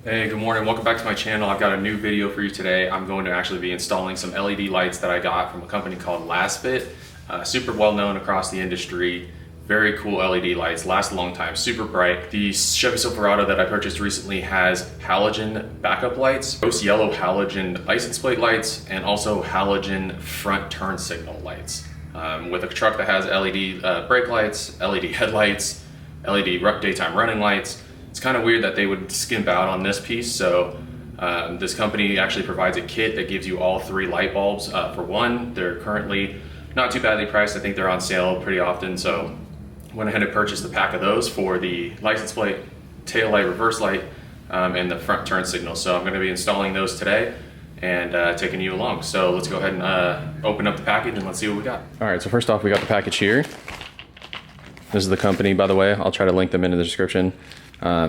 Hey, good morning. Welcome back to my channel. I've got a new video for you today. I'm going to actually be installing some LED lights that I got from a company called Lasfit. Super well known across the industry. Very cool LED lights, last a long time, super bright. The Chevy Silverado that I purchased recently has halogen backup lights, both yellow halogen license plate lights, and also halogen front turn signal lights. With a truck that has LED brake lights, LED headlights, LED daytime running lights, it's kind of weird that they would skimp out on this piece. So this company actually provides a kit that gives you all three light bulbs for one. They're currently not too badly priced. I think they're on sale pretty often. So went ahead and purchased a pack of those for the license plate, tail light, reverse light, and the front turn signal. So I'm going to be installing those today and taking you along. So let's go ahead and open up the package and let's see what we got. All right, so first off, we got the package here. This is the company, by the way. I'll try to link them in the description.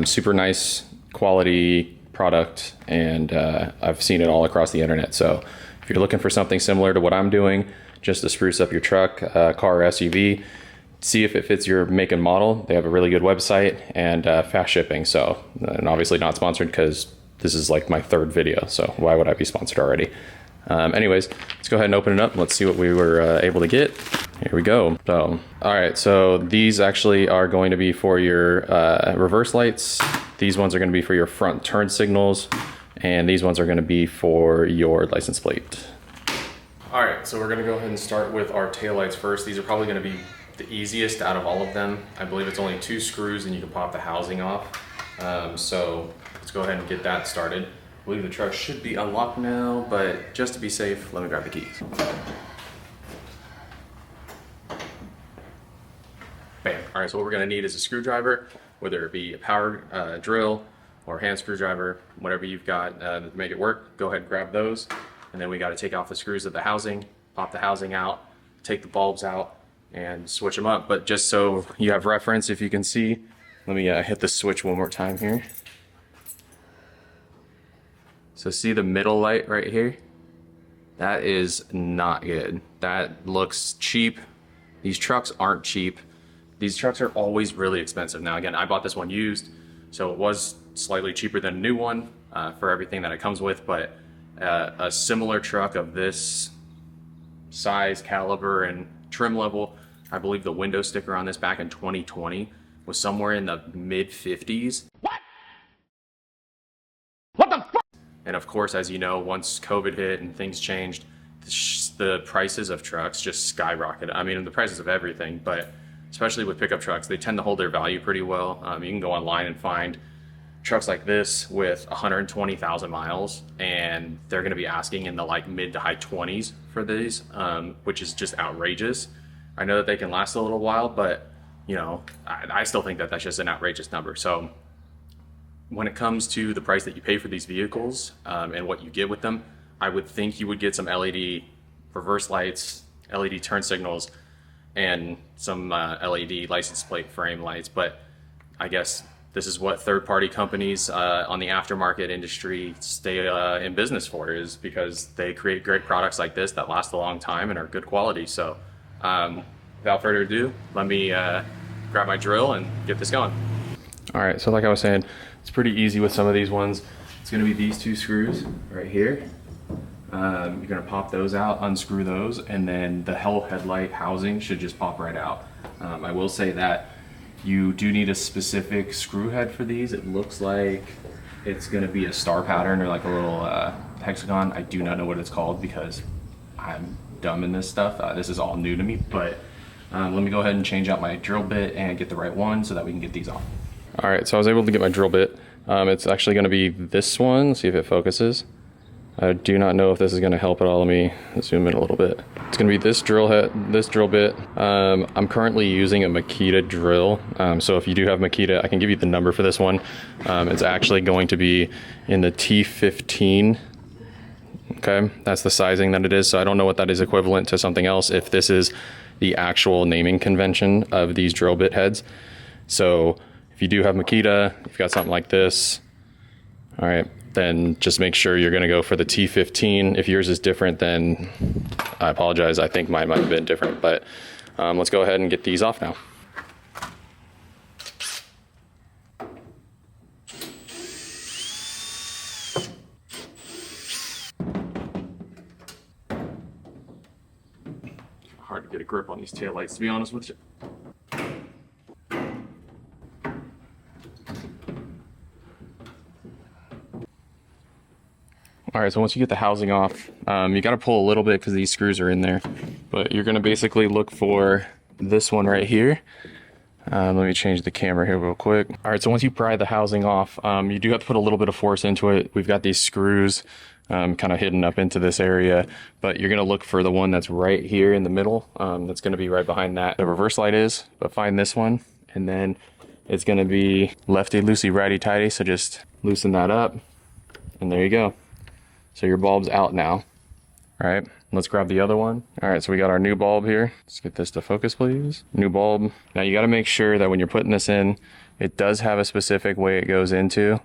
Super nice quality product, and I've seen it all across the internet. So if you're looking for something similar to what I'm doing, just to spruce up your truck, car, or SUV, see if it fits your make and model. They have a really good website and fast shipping. So, and obviously not sponsored because this is like my third video. So why would I be sponsored already? Anyways, let's go ahead and open it up and let's see what we were able to get. Here we go. So, all right, so these actually are going to be for your reverse lights. These ones are going to be for your front turn signals, and these ones are going to be for your license plate. All right, so we're going to go ahead and start with our tail lights first. These are probably going to be the easiest out of all of them. I believe it's only 2 screws and you can pop the housing off. So let's go ahead and get that started. I believe the truck should be unlocked now, but just to be safe, let me grab the keys. Bam. All right, so what we're gonna need is a screwdriver, whether it be a power drill or hand screwdriver, whatever you've got to make it work. Go ahead and grab those. And then we gotta take off the screws of the housing, pop the housing out, take the bulbs out, and switch them up. But just so you have reference, if you can see, let me hit the switch one more time here. So see the middle light right here? That is not good. That looks cheap. These trucks aren't cheap. These trucks are always really expensive. Now again, I bought this one used, so it was slightly cheaper than a new one for everything that it comes with, but a similar truck of this size, caliber, and trim level, I believe the window sticker on this back in 2020 was somewhere in the mid 50s. And of course, as you know, once COVID hit and things changed, the prices of trucks just skyrocketed. I mean, the prices of everything, but especially with pickup trucks, they tend to hold their value pretty well. You can go online and find trucks like this with 120,000 miles, and they're going to be asking in the like mid to high 20s for these, which is just outrageous. I know that they can last a little while, but you know, I still think that that's just an outrageous number. So when it comes to the price that you pay for these vehicles and what you get with them, I would think you would get some LED reverse lights, LED turn signals, and some LED license plate frame lights. But I guess this is what third-party companies on the aftermarket industry stay in business for, is because they create great products like this that last a long time and are good quality. So without further ado, let me grab my drill and get this going. All right, so like I was saying, it's pretty easy with some of these ones. It's gonna be these 2 screws right here. You're gonna pop those out, unscrew those, and then the headlight housing should just pop right out. I will say that you do need a specific screw head for these. It looks like it's gonna be a star pattern or like a little hexagon. I do not know what it's called because I'm dumb in this stuff. This is all new to me, but let me go ahead and change out my drill bit and get the right one so that we can get these off. All right, so I was able to get my drill bit. It's actually gonna be this one. Let's see if it focuses. I do not know if this is gonna help at all. Let me zoom in a little bit. It's gonna be this drill bit. I'm currently using a Makita drill. So if you do have Makita, I can give you the number for this one. It's actually going to be in the T15. Okay, that's the sizing that it is. So I don't know what that is equivalent to something else, if this is the actual naming convention of these drill bit heads. So if you do have Makita, if you've got something like this, all right, then just make sure you're gonna go for the T15. If yours is different, then I apologize. I think mine might have been different, but let's go ahead and get these off now. a grip on these taillights, to be honest with you. All right, so once you get the housing off, you got to pull a little bit because these screws are in there. But you're going to basically look for this one right here. Let me change the camera here real quick. All right, so once you pry the housing off, you do have to put a little bit of force into it. We've got these screws kind of hidden up into this area, but you're going to look for the one that's right here in the middle. That's going to be right behind that the reverse light is, but find this one, and then it's going to be lefty loosey, righty tighty. So just loosen that up, and there you go. So your bulb's out now. All right, let's grab the other one. All right, so we got our new bulb here. Let's get this to focus, please. New bulb. Now you got to make sure that when you're putting this in, it does have a specific way it goes into.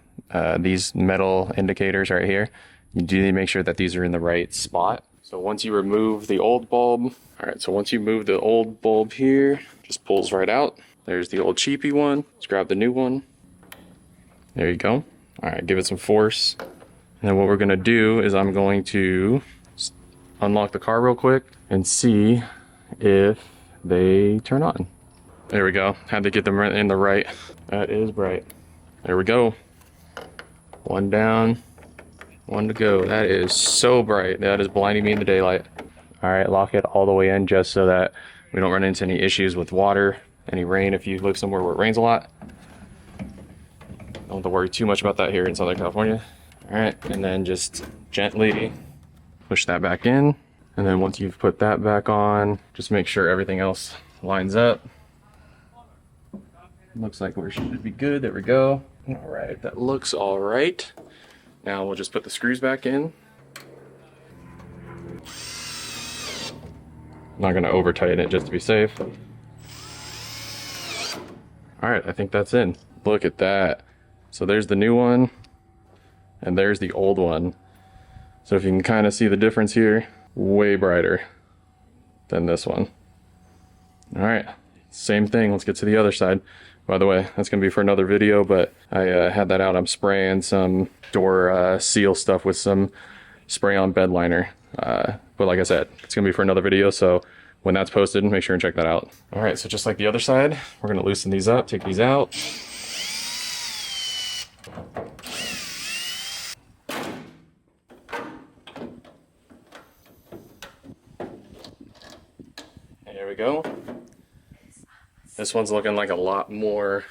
These metal indicators right here. You do need to make sure that these are in the right spot. So once you remove the old bulb, all right, so once you move the old bulb here, just pulls right out. There's the old cheapy one. Let's grab the new one. There you go. All right, give it some force. And then what we're gonna do is I'm going to unlock the car real quick and see if they turn on. There we go. Had to get them in the right. That is bright. There we go. One down, one to go. That is so bright. That is blinding me in the daylight. All right, lock it all the way in just so that we don't run into any issues with water, any rain if you live somewhere where it rains a lot. Don't have to worry too much about that here in Southern California. All right, and then just gently push that back in. And then once you've put that back on, just make sure everything else lines up. Looks like we should be good. There we go. All right, that looks all right. Now we'll just put the screws back in. I'm not gonna over tighten it just to be safe. All right, I think that's in. Look at that. So there's the new one. And there's the old one. So if you can kind of see the difference here, way brighter than this one. All right, same thing. Let's get to the other side. By the way, that's gonna be for another video, but I had that out. I'm spraying some door seal stuff with some spray on bed liner. But like I said, it's gonna be for another video. So when that's posted, make sure and check that out. All right, so just like the other side, we're gonna loosen these up, take these out. There we go. This one's looking like a lot more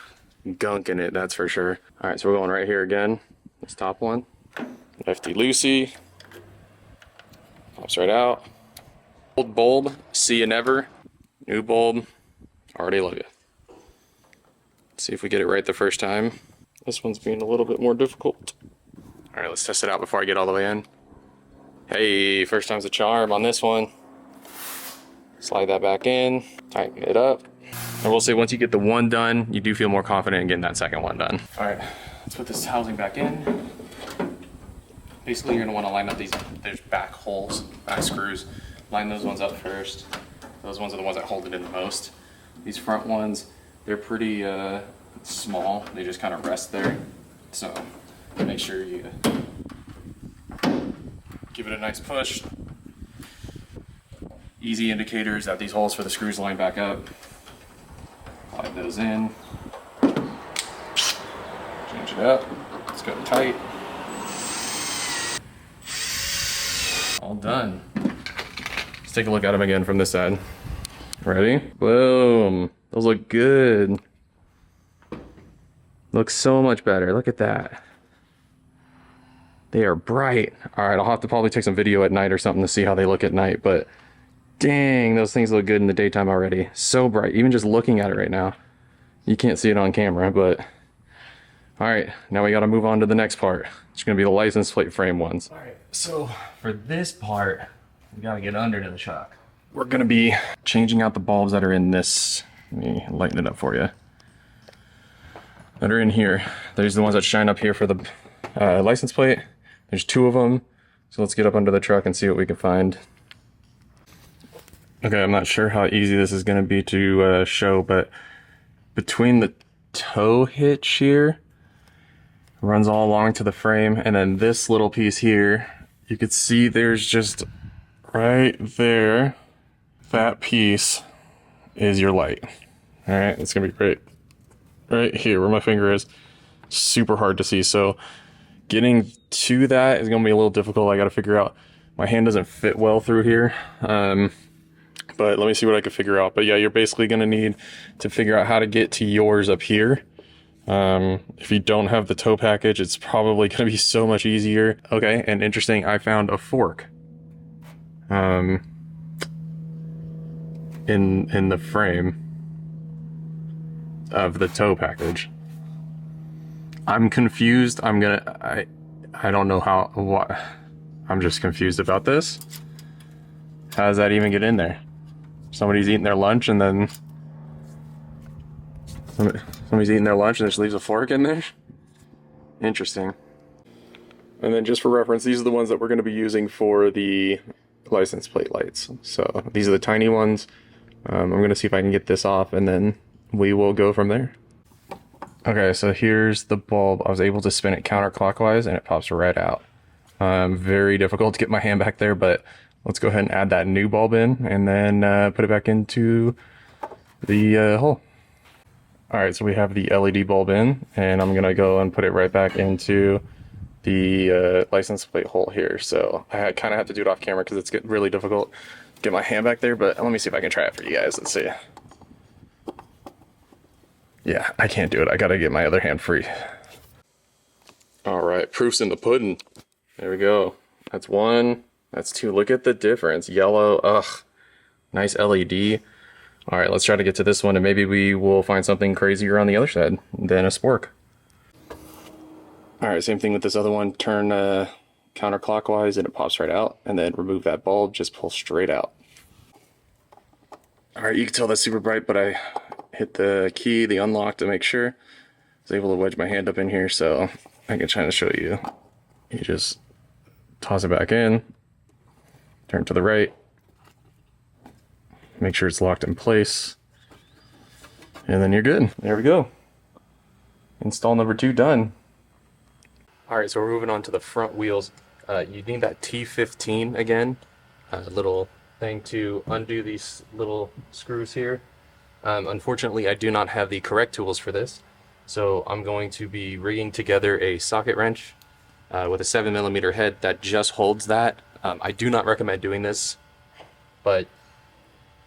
gunk in it, that's for sure. All right, so we're going right here again. This top one. Lefty loosey. Pops right out. Old bulb, see you never. New bulb, already love you. Let's see if we get it right the first time. This one's being a little bit more difficult. All right, let's test it out before I get all the way in. Hey, first time's a charm on this one. Slide that back in, tighten it up. And we'll say once you get the one done, you do feel more confident in getting that second one done. All right, let's put this housing back in. Basically, you're gonna wanna line up there's back holes, back screws. Line those ones up first. Those ones are the ones that hold it in the most. These front ones, they're pretty small. They just kind of rest there. So make sure you give it a nice push. Easy indicators that these holes for the screws line back up. Slide those in. Change it up. Let's go tight. All done. Let's take a look at them again from this side. Ready? Boom. Those look good. Looks so much better. Look at that. They are bright. All right, I'll have to probably take some video at night or something to see how they look at night, but dang, those things look good in the daytime already. So bright, even just looking at it right now. You can't see it on camera, but all right, now we gotta move on to the next part. It's gonna be the license plate frame ones. All right, so for this part, we gotta get under to the truck. We're gonna be changing out the bulbs that are in this. Let me lighten it up for you. That are in here. There's the ones that shine up here for the license plate. There's two of them. So let's get up under the truck and see what we can find. Okay, I'm not sure how easy this is gonna be to show, but between the tow hitch here, runs all along to the frame, and then this little piece here, you could see there's just right there, that piece is your light. All right, it's gonna be right here where my finger is. Super hard to see, so getting to that is gonna be a little difficult. I gotta figure out, my hand doesn't fit well through here, but let me see what I can figure out. But yeah, you're basically gonna need to figure out how to get to yours up here. If you don't have the tow package, it's probably gonna be so much easier. Okay, and interesting, I found a fork in the frame of the tow package. I'm confused. I don't know what. I'm just confused about this. How does that even get in there? Somebody's eating their lunch and then somebody's eating their lunch and just leaves a fork in there? Interesting. And then just for reference, these are the ones that we're going to be using for the license plate lights. So these are the tiny ones. I'm going to see if I can get this off and then we will go from there. Okay, so here's the bulb. I was able to spin it counterclockwise and it pops right out. Very difficult to get my hand back there, but let's go ahead and add that new bulb in and then put it back into the hole. All right, so we have the LED bulb in and I'm gonna go and put it right back into the license plate hole here. So I kind of have to do it off camera because it's getting really difficult to get my hand back there, but let me see if I can try it for you guys. Let's see. Yeah, I can't do it. I gotta get my other hand free. All right, proof's in the pudding. There we go. That's one, that's two. Look at the difference. Yellow, ugh, nice LED. All right, let's try to get to this one and maybe we will find something crazier on the other side than a spork. All right, same thing with this other one. Turn counterclockwise and it pops right out, and then remove that bulb, just pull straight out. All right, you can tell that's super bright, but I hit the key, the unlock to make sure. I was able to wedge my hand up in here, so I can try to show you. You just toss it back in, turn to the right, make sure it's locked in place, and then you're good. There we go. Install number 2 done. All right, so we're moving on to the front wheels. You need that T15 again, a little thing to undo these little screws here. Unfortunately, I do not have the correct tools for this, so I'm going to be rigging together a socket wrench with a 7mm head that just holds that. I do not recommend doing this, but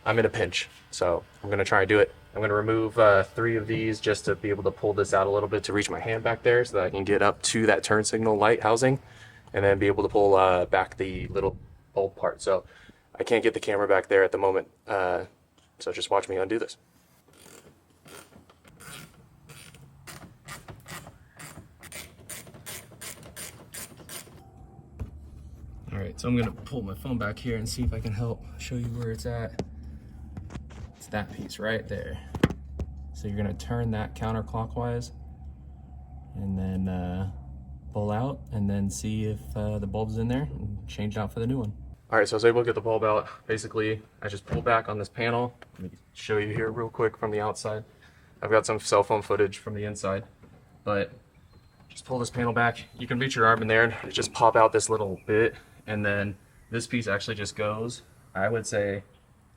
I'm in a pinch, so I'm going to try and do it. I'm going to remove 3 of these just to be able to pull this out a little bit to reach my hand back there so that I can get up to that turn signal light housing and then be able to pull back the little bulb part. So I can't get the camera back there at the moment, so just watch me undo this. All right, so I'm gonna pull my phone back here and see if I can help show you where it's at. It's that piece right there. So you're gonna turn that counterclockwise and then pull out and then see if the bulb's in there and change it out for the new one. All right, so I was able to get the bulb out. Basically, I just pulled back on this panel. Let me show you here real quick from the outside. I've got some cell phone footage from the inside, but just pull this panel back. You can reach your arm in there and just pop out this little bit, and then this piece actually just goes, I would say,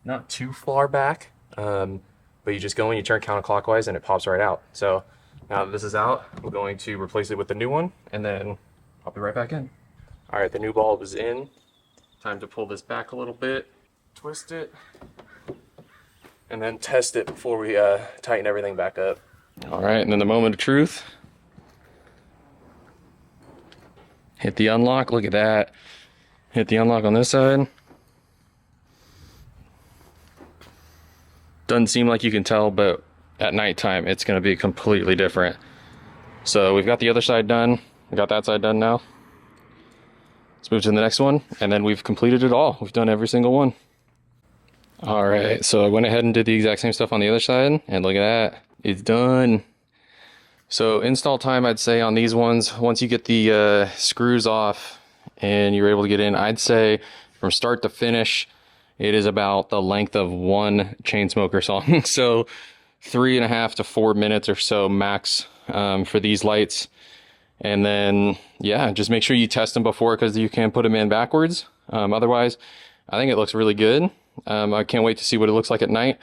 not too far back, but you just go and you turn counterclockwise and it pops right out. So now that this is out, I'm going to replace it with the new one and then pop it right back in. All right, the new bulb is in. Time to pull this back a little bit, twist it, and then test it before we tighten everything back up. All right, and then the moment of truth. Hit the unlock, look at that. Hit the unlock on this side. Doesn't seem like you can tell, but at nighttime, it's gonna be completely different. So we've got the other side done. We got that side done now. Let's move to the next one, and then we've completed it all. We've done every single one. All right, so I went ahead and did the exact same stuff on the other side, and look at that, it's done. So install time, I'd say on these ones, once you get the screws off and you're able to get in, I'd say from start to finish, it is about the length of one Chainsmoker song. So 3.5 to 4 minutes or so max for these lights. And then, yeah, just make sure you test them before, because you can put them in backwards. Otherwise, I think it looks really good. I can't wait to see what it looks like at night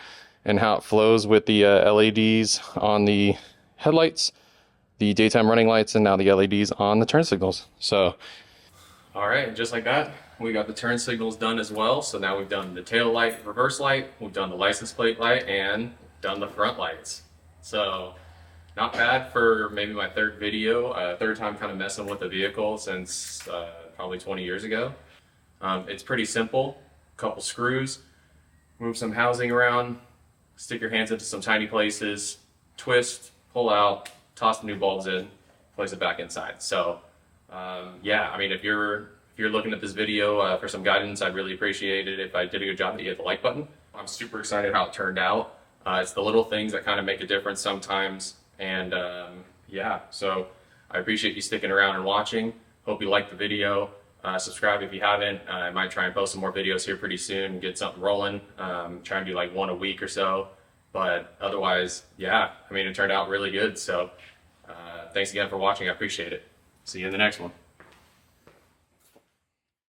and how it flows with the LEDs on the headlights, the daytime running lights, and now the LEDs on the turn signals. So, all right, just like that, we got the turn signals done as well. So now we've done the tail light, reverse light, we've done the license plate light, and done the front lights. So not bad for maybe my third video, third time kind of messing with the vehicle since probably 20 years ago. It's pretty simple, couple screws, move some housing around, stick your hands into some tiny places, twist, pull out, toss the new bulbs in, place it back inside. So yeah, I mean, if you're looking at this video for some guidance, I'd really appreciate it if I did a good job that you hit the like button. I'm super excited how it turned out. It's the little things that kind of make a difference sometimes. And yeah, so I appreciate you sticking around and watching. Hope you liked the video. Subscribe if you haven't. I might try and post some more videos here pretty soon and get something rolling. Try and do like one a week or so. But otherwise, yeah, I mean, it turned out really good. So thanks again for watching. I appreciate it. See you in the next one.